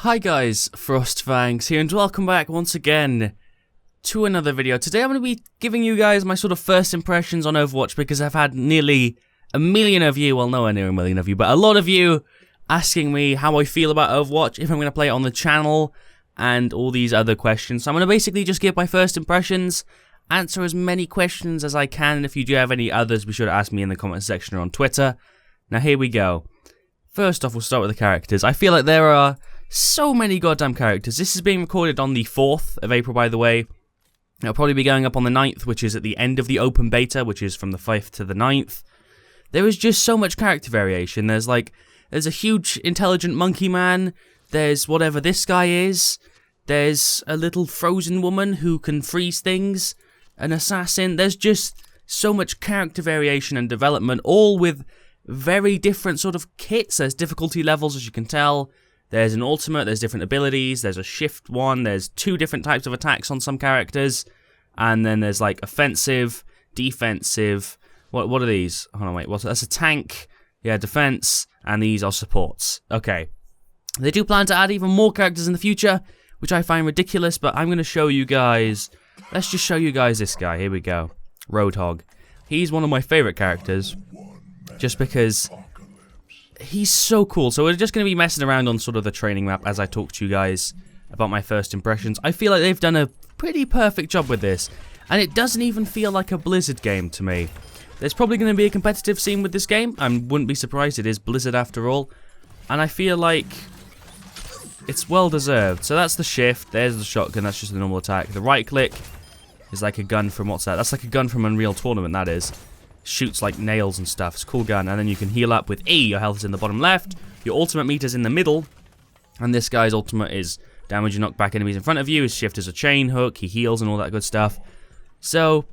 Hi guys, FrostFangs here and welcome back once again to another video. Today I'm going to be giving you guys my sort of first impressions on Overwatch because I've had nearly a million of you, well nowhere near a million of you, but a lot of you asking me how I feel about Overwatch, if I'm going to play it on the channel, and all these other questions. So I'm going to basically just give my first impressions, answer as many questions as I can, and if you do have any others, be sure to ask me in the comment section or on Twitter. Now here we go. First off, we'll start with the characters. I feel like there are so many goddamn characters. This is being recorded on the 4th of April, by the way. It'll probably be going up on the 9th, which is at the end of the open beta, which is from the 5th to the 9th. There is just so much character variation. There's a huge intelligent monkey man. There's whatever this guy is. There's a little frozen woman who can freeze things. An assassin. There's just so much character variation and development, all with very different sort of kits. There's difficulty levels, as you can tell. There's an ultimate, there's different abilities, there's a shift one, there's 2 different types of attacks on some characters, and then there's like offensive, defensive, what are these? Hold on, wait, that's a tank, yeah, defense, and these are supports. Okay. They do plan to add even more characters in the future, which I find ridiculous, but I'm going to show you guys, let's just show you guys this guy, here we go, Roadhog. He's one of my favourite characters, just because he's so cool. So we're just going to be messing around on sort of the training map as I talk to you guys about my first impressions. I feel like they've done a pretty perfect job with this, and it doesn't even feel like a Blizzard game to me. There's probably going to be a competitive scene with this game. I wouldn't be surprised, it is Blizzard after all, and I feel like it's well deserved. So that's the shift, there's the shotgun, that's just the normal attack. The right click is like a gun from, what's that? That's like a gun from Unreal Tournament, that is. Shoots like nails and stuff. It's a cool gun. And then you can heal up with E. Your health is in the bottom left. Your ultimate meter's in the middle. And this guy's ultimate is damage and knock back enemies in front of you. His shift is a chain hook. He heals and all that good stuff. So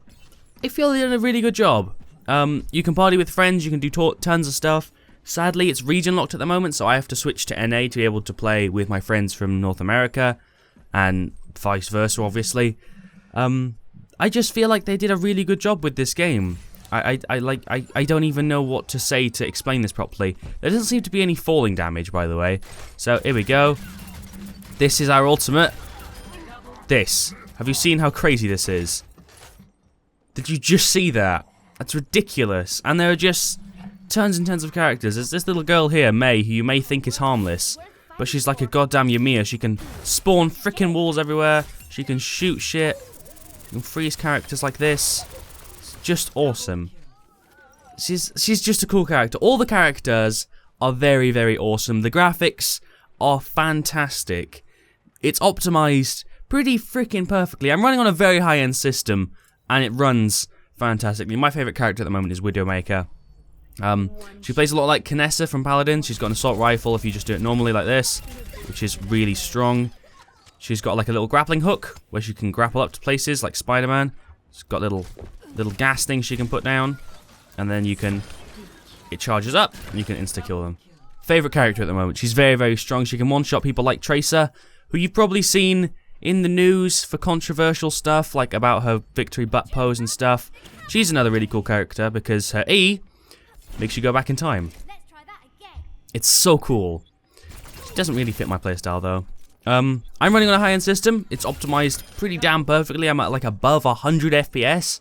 I feel they did a really good job. You can party with friends. You can do tons of stuff. Sadly, it's region locked at the moment, so I have to switch to NA to be able to play with my friends from North America, and vice versa, obviously. I just feel like they did a really good job with this game. I don't even know what to say to explain this properly. There doesn't seem to be any falling damage, by the way. So, here we go. This is our ultimate. This. Have you seen how crazy this is? Did you just see that? That's ridiculous. And there are just tons and tons of characters. There's this little girl here, May, who you may think is harmless, but she's like a goddamn Yamiya. She can spawn freaking walls everywhere. She can shoot shit. You can freeze characters like this. Just awesome. She's just a cool character. All the characters are very, very awesome. The graphics are fantastic. It's optimized pretty freaking perfectly. I'm running on a very high-end system, and it runs fantastically. My favorite character at the moment is Widowmaker. She plays a lot like Kinessa from Paladin. She's got an assault rifle if you just do it normally like this, which is really strong. She's got like a little grappling hook where she can grapple up to places like Spider-Man. She's got little gas things she can put down, and then it charges up and you can insta-kill them. Favorite character at the moment. She's very, very strong. She can one-shot people like Tracer, who you've probably seen in the news for controversial stuff, like about her victory butt pose and stuff. She's another really cool character because her E makes you go back in time. It's so cool. It doesn't really fit my playstyle though. I'm running on a high-end system. It's optimized pretty damn perfectly. I'm at like above 100 FPS.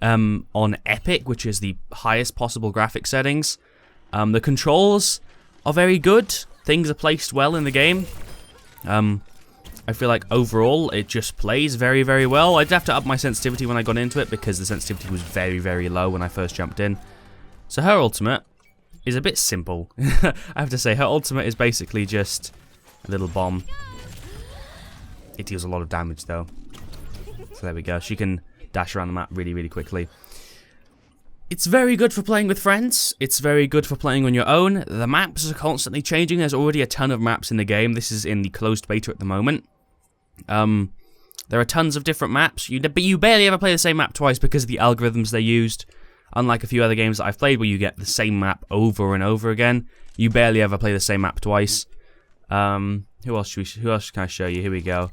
On Epic, which is the highest possible graphic settings. The controls are very good. Things are placed well in the game. I feel like overall it just plays very, very well. I'd have to up my sensitivity when I got into it because the sensitivity was very, very low when I first jumped in. So her ultimate is a bit simple. I have to say, her ultimate is basically just a little bomb. It deals a lot of damage though. So there we go. She can dash around the map really, really quickly. It's very good for playing with friends. It's very good for playing on your own. The maps are constantly changing. There's already a ton of maps in the game. This is in the closed beta at the moment. There are tons of different maps, but you barely ever play the same map twice because of the algorithms they used. Unlike a few other games that I've played where you get the same map over and over again, you barely ever play the same map twice. Who else can I show you? Here we go.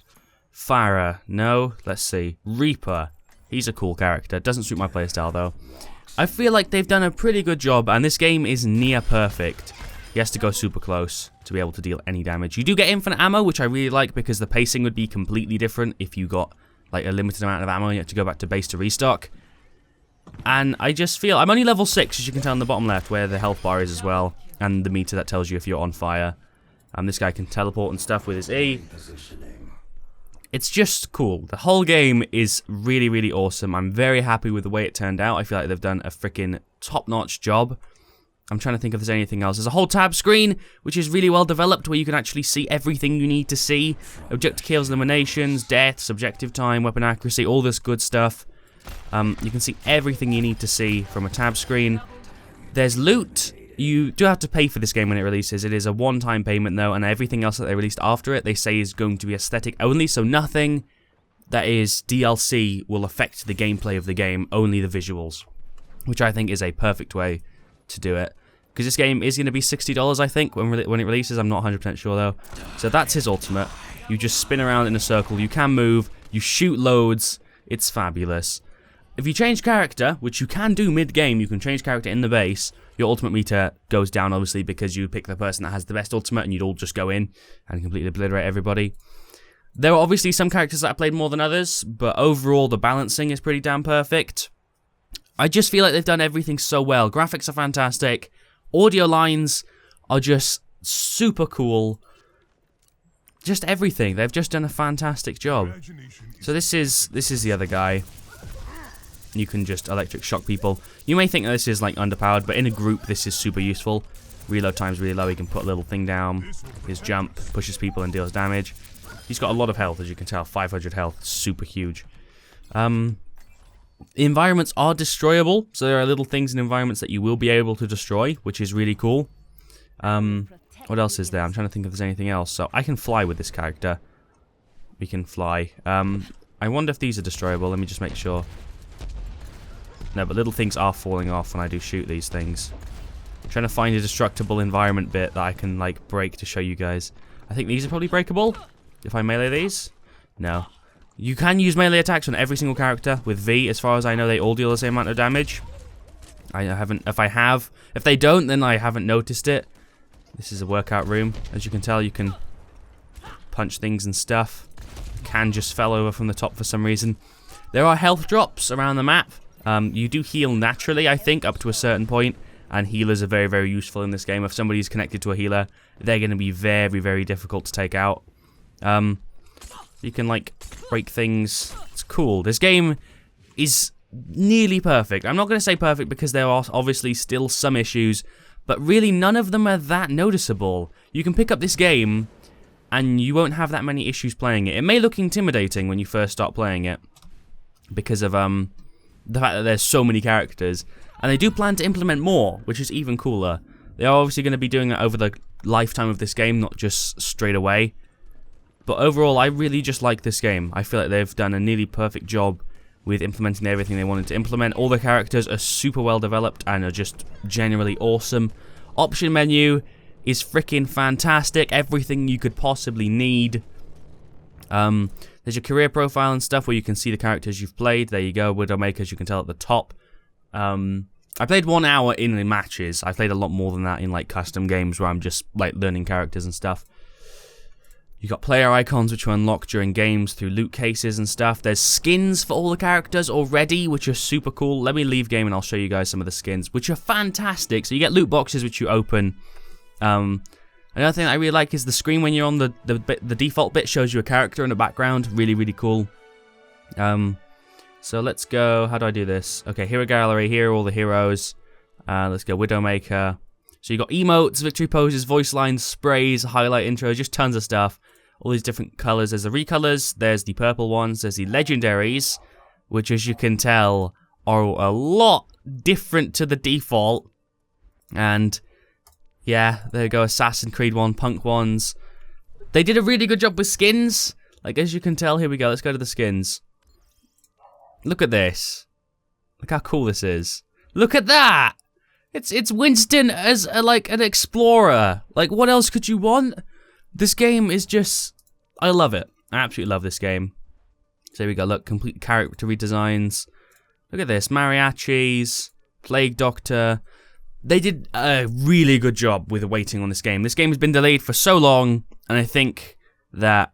Farah. No. Let's see. Reaper. He's a cool character. Doesn't suit my playstyle though. I feel like they've done a pretty good job, and this game is near perfect. He has to go super close to be able to deal any damage. You do get infinite ammo, which I really like because the pacing would be completely different if you got like a limited amount of ammo and you had to go back to base to restock. And I just feel... I'm only level 6, as you can tell on the bottom left, where the health bar is as well. And the meter that tells you if you're on fire. This guy can teleport and stuff with his E. It's just cool. The whole game is really, really awesome. I'm very happy with the way it turned out. I feel like they've done a freaking top-notch job. I'm trying to think if there's anything else. There's a whole tab screen, which is really well developed, where you can actually see everything you need to see. Objective kills, eliminations, deaths, objective time, weapon accuracy, all this good stuff. You can see everything you need to see from a tab screen. There's loot. You do have to pay for this game when it releases. It is a one-time payment, though, and everything else that they released after it, they say is going to be aesthetic only, so nothing that is DLC will affect the gameplay of the game, only the visuals, which I think is a perfect way to do it. Because this game is going to be $60, I think, when it releases. I'm not 100% sure, though. So that's his ultimate. You just spin around in a circle. You can move. You shoot loads. It's fabulous. If you change character, which you can do mid-game, you can change character in the base, your ultimate meter goes down, obviously, because you pick the person that has the best ultimate, and you'd all just go in and completely obliterate everybody. There are obviously some characters that I played more than others, but overall, the balancing is pretty damn perfect. I just feel like they've done everything so well. Graphics are fantastic. Audio lines are just super cool. Just everything. They've just done a fantastic job. So this is the other guy. You can just electric shock people. You may think that this is like underpowered, but in a group this is super useful. Reload time's really low. He can put a little thing down. His jump pushes people and deals damage. He's got a lot of health, as you can tell. 500 health. Super huge. The environments are destroyable, so there are little things in environments that you will be able to destroy, which is really cool. What else is there? I'm trying to think if there's anything else. So I can fly with this character. We can fly. I wonder if these are destroyable. Let me just make sure. No, but little things are falling off when I do shoot these things. I'm trying to find a destructible environment bit that I can like break to show you guys. I think these are probably breakable. If I melee these? No. You can use melee attacks on every single character with V. As far as I know, they all deal the same amount of damage. I haven't... If they don't, then I haven't noticed it. This is a workout room. As you can tell, you can punch things and stuff. Can just fell over from the top for some reason. There are health drops around the map. You do heal naturally, I think, up to a certain point. And healers are very, very useful in this game. If somebody's connected to a healer, they're going to be very, very difficult to take out. You can, like, break things. It's cool. This game is nearly perfect. I'm not going to say perfect because there are obviously still some issues, but really none of them are that noticeable. You can pick up this game and you won't have that many issues playing it. It may look intimidating when you first start playing it because of the fact that there's so many characters, and they do plan to implement more, which is even cooler. They are obviously going to be doing it over the lifetime of this game, not just straight away. But overall, I really just like this game. I feel like they've done a nearly perfect job with implementing everything they wanted to implement. All the characters are super well developed and are just generally awesome. Option menu is freaking fantastic. Everything you could possibly need. There's your career profile and stuff where you can see the characters you've played. There you go, Widowmaker, as you can tell at the top. I played 1 hour in the matches. I played a lot more than that in like custom games where I'm just like learning characters and stuff. You got player icons which you unlock during games through loot cases and stuff. There's skins for all the characters already, which are super cool. Let me leave game and I'll show you guys some of the skins, which are fantastic. So you get loot boxes which you open. Another thing I really like is the screen when you're on the default bit shows you a character in the background. Really, really cool. So let's go. How do I do this? Okay, hero gallery. Here are all the heroes. Let's go Widowmaker. So you got emotes, victory poses, voice lines, sprays, highlight intros, just tons of stuff. All these different colors. There's the recolors. There's the purple ones. There's the legendaries, which, as you can tell, are a lot different to the default. And yeah, there you go. Assassin's Creed 1, Punk ones. They did a really good job with skins. Like, as you can tell, here we go. Let's go to the skins. Look at this. Look how cool this is. Look at that. It's Winston as like an explorer. Like, what else could you want? This game is just... I love it. I absolutely love this game. So here we go. Look, complete character redesigns. Look at this. Mariachis. Plague Doctor. they did a really good job with waiting on this game. This game has been delayed for so long, and I think that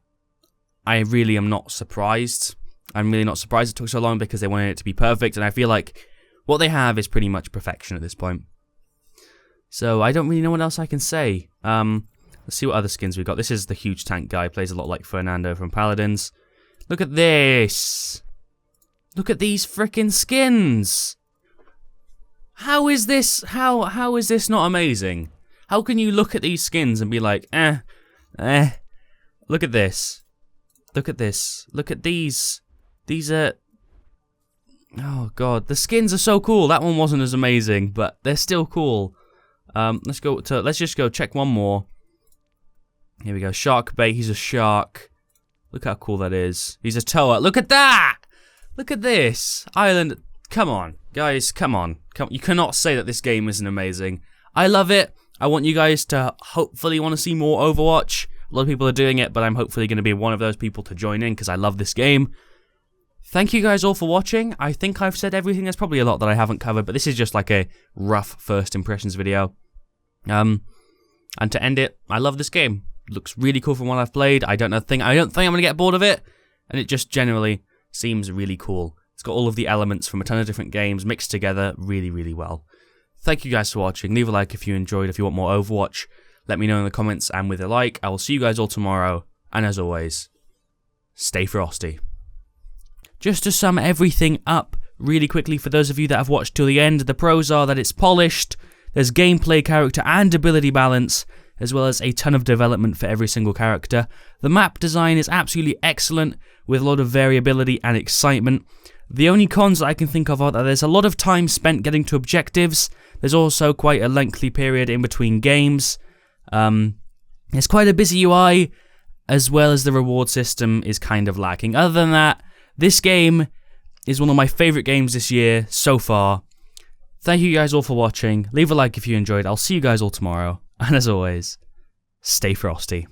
I really am not surprised. I'm really not surprised it took so long because they wanted it to be perfect, and I feel like what they have is pretty much perfection at this point. So I don't really know what else I can say. Let's see what other skins we got. This is the huge tank guy. Plays a lot like Fernando from Paladins. Look at this. Look at these frickin' skins. How is this? How is this not amazing? How can you look at these skins and be like, Look at this. Look at this. Look at these. These are... Oh god, the skins are so cool. That one wasn't as amazing, but they're still cool. Let's just go check one more. Here we go. Shark bait. He's a shark. Look how cool that is. He's a toa. Look at that! Look at this. Island. Come on, guys. Come on. You cannot say that this game isn't amazing. I love it. I want you guys to hopefully want to see more Overwatch. A lot of people are doing it, but I'm hopefully going to be one of those people to join in because I love this game. Thank you guys all for watching. I think I've said everything. There's probably a lot that I haven't covered, but this is just like a rough first impressions video. And to end it, I love this game. Looks really cool from what I've played. I don't think I'm gonna get bored of it, and it just generally seems really cool. It's got all of the elements from a ton of different games mixed together really, really well. Thank you guys for watching. Leave a like if you enjoyed. If you want more Overwatch, let me know in the comments and with a like. I will see you guys all tomorrow, and as always, stay frosty. Just to sum everything up really quickly for those of you that have watched till the end, the pros are that it's polished, there's gameplay, character and ability balance, as well as a ton of development for every single character. The map design is absolutely excellent, with a lot of variability and excitement. The only cons that I can think of are that there's a lot of time spent getting to objectives. There's also quite a lengthy period in between games. There's quite a busy UI, as well as the reward system is kind of lacking. Other than that, this game is one of my favourite games this year so far. Thank you guys all for watching. Leave a like if you enjoyed. I'll see you guys all tomorrow. And as always, stay frosty.